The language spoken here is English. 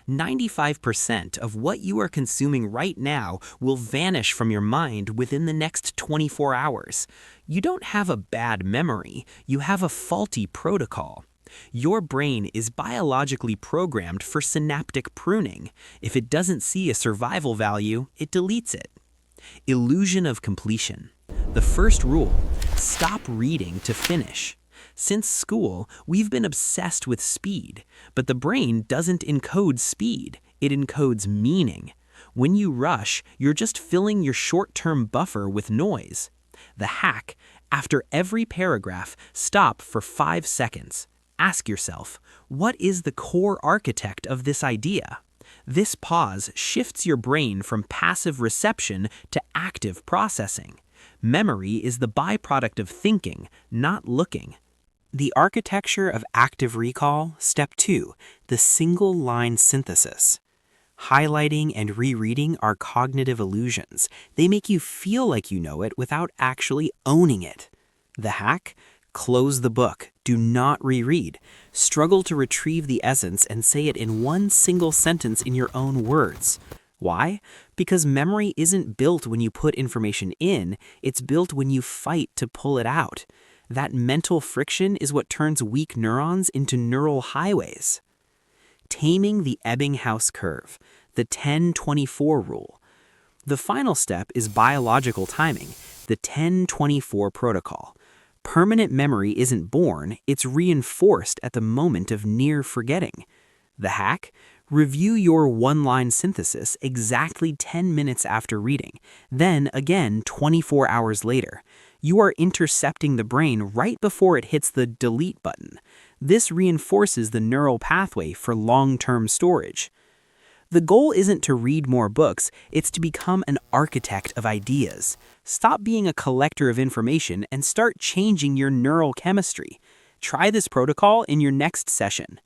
95% of what you are consuming right now will vanish from your mind within the next 24 hours. You don't have a bad memory, you have a faulty protocol. Your brain is biologically programmed for synaptic pruning. If it doesn't see a survival value, it deletes it. Illusion of completion. The first rule: stop reading to finish. Since school, we've been obsessed with speed, but the brain doesn't encode speed, it encodes meaning. When you rush, you're just filling your short-term buffer with noise. The hack: after every paragraph, stop for 5 seconds. Ask yourself, what is the core architect of this idea? This pause shifts your brain from passive reception to active processing. Memory is the byproduct of thinking, not looking. The architecture of active recall. Step 2. The single-line synthesis. Highlighting and rereading are cognitive illusions. They make you feel like you know it without actually owning it. The hack? Close the book. Do not reread. Struggle to retrieve the essence and say it in one single sentence in your own words. Why? Because memory isn't built when you put information in, it's built when you fight to pull it out. That mental friction is what turns weak neurons into neural highways. Taming the Ebbinghaus curve, the 10-24 rule. The final step is biological timing, the 10-24 protocol. Permanent memory isn't born, it's reinforced at the moment of near forgetting. The hack? Review your one-line synthesis exactly 10 minutes after reading, then again 24 hours later. You are intercepting the brain right before it hits the delete button. This reinforces the neural pathway for long-term storage. The goal isn't to read more books, it's to become an architect of ideas. Stop being a collector of information and start changing your neural chemistry. Try this protocol in your next session.